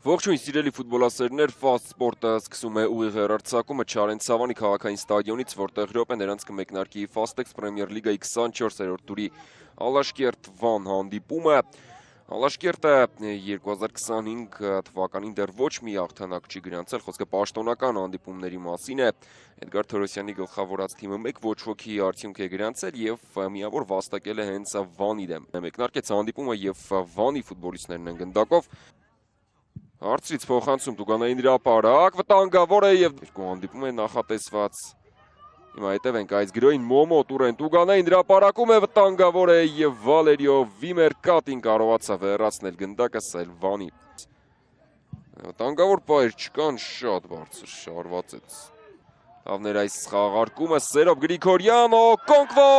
Ողջույն սիրելի ֆուտբոլասերներ, Fast Sport-ը սկսում է ուղիղ հեռարձակումը Չարեն Ցավանի քաղաքային ստադիոնից, որտեղ րոպե նրանց կմեկնարկի Fastex Premier League-ի 24-րդ տուրի Ալաշկերտ Վան հանդիպումը։ Ալաշկերտը 2025 թվականին դեռ ոչ մի հաղթանակ չի գրանցել, խոսքը պաշտոնական հանդիպումների մասին է։ Էդգար Թորոսյանի գլխավորած թիմը մեկ ոչ ոքի արդյունք է գրանցել եւ միավոր վաստակել է հենց Վանի դեմ։ Մեկնարկեց հանդիպումը եւ Վանի ֆուտբոլիստներն են գնդակով Հարցրից փոխանցում Տուգանային հրապարակ, վտանգավոր է եւ երկու հանդիպում է նախատեսված։ Հիմա հետևենք այս գրոյին Մոմո Տուրեն Տուգանային հրապարակում է վտանգավոր է եւ Վալերիո Վիմերկատին կարողացավ հեռացնել գնդակը Սելվանի։ Վտանգավոր պայր չկան, շատ բարձր շարվածեց։ Լավներ այս խաղարկումը Սերոբ Գրիգորյան, Օկոնկվո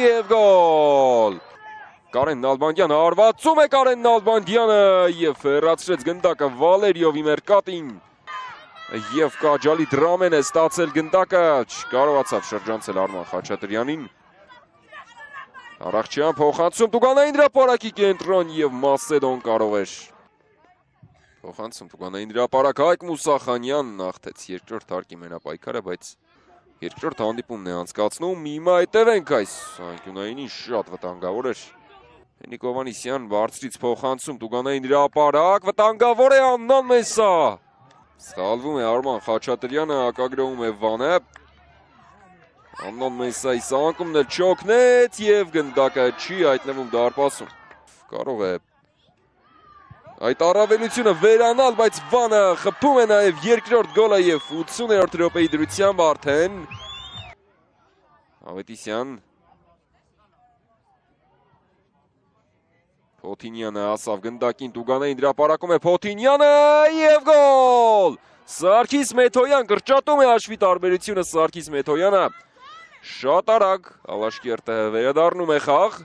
եւ գոլ։ Կարեն Նալբանդյանը հարվածում է Կարեն Նալբանդյանը եւ հեռացրեց գնդակը Վալերիո Վիմերկատին եւ Կաջալի Դրամեն է ստացել գնդակը, չկարողացավ շրջանցել Արման Խաչատրյանին։ Արաքչյան փոխանցում Տուգանային հրապարակի կենտրոն եւ Մասեդոն կարող էր փոխանցում Տուգանային հրապարակ Հայկ Մուսախանյանն ախտեց երկրորդ հարկի մենապայքարը, բայց երկրորդ հանդիպումն է անցկացնում։ Հիմա հետևենք այս անկյունայինին շատ վտանգավոր էր։ Հենիկ Հովհաննիսյան բարձրից փոխանցում Տուգանային հրապարակ, վտանգավոր է Աննան Մեսա։ Սխալվում է Արման Խաչատրյանը, հակագրում է Վանը։ Աննան Մեսայի սանկումն էլ չօգնեց եւ գնդակը չի հայտնվում դարպասում։ Կարող է այդ առավելությունը վերանալ, բայց Վանը խփում է նաեւ երկրորդ գոլը եւ 80-րդ րոպեի դրությամբ արդեն Ավետիսյան Փոթինյանը ասավ գնդակին Տուգանային հրապարակում է Փոթինյանը եւ գոլ։ Սարգիս Մեթոյան կրճատում է հաշվի տարբերությունը Սարգիս Մեթոյանը։ Շատ արագ Ալաշկերտը վերադառնում է խաղ։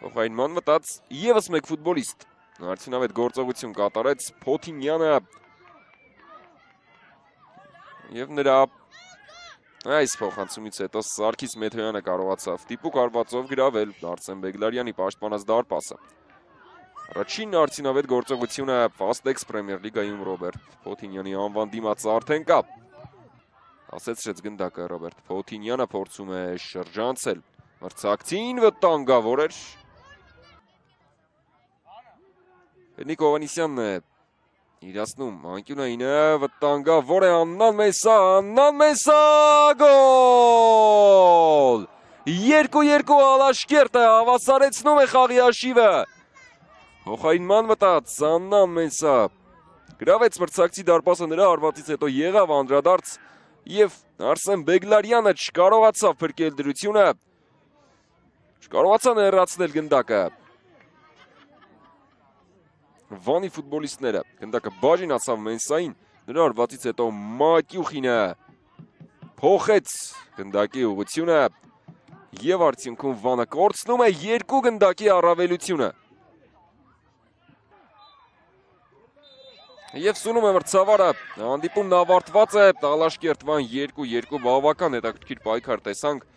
Փոխայինման մտած եւս մեկ ֆուտբոլիստ։ Արդյունավետ գործողություն կատարեց Փոթինյանը։ Եվ նրա այս փոխանցումից հետո Սարգիս Մեթոյանը կարողացավ տիպուկ արվածով գրավել Արսեն Բեգլարյանի պաշտպանած դարպասը։ Առաջին արդյունավետ գործողությունը Fastex Premier League-ում Ռոբերտ Փոթինյանի անվան դիմաց արդեն կա։ Ասեցրեց գնդակը Ռոբերտ Փոթինյանը փորձում է շրջանցել մրցակցին, վտանգավոր էր։ Հենիկ Հովհաննիսյանն է իրացնում անկյունայինը, վտանգավոր է Աննան Մեսա, գոլ։ 2-2 Ալաշկերտը հավասարեցնում է խաղի հաշիվը։ Փոխայինման մտած Աննան Մեսա գրավեց մրցակցի դարպասը, նրա հարվածից հետո եղավ անդրադարձ եւ Արսեն Բեգլարյանը չկարողացավ փրկել դրությունը, չկարողացան հեռացնել գնդակը։ Վանի ֆուտբոլիստները գնդակը բաժինացավ Մենսային, նրա հարվածից հետո Մատյուխինը փոխեց գնդակի ուղղությունը եւ արդյունքում Վանը կորցնում է 2 գնդակի առավելությունը։ Եվ սունում է մրցավարը, հանդիպումն ավարտված է, Ալաշկերտ Վան 2-2 բավական հետաքրքիր պայքար տեսանք։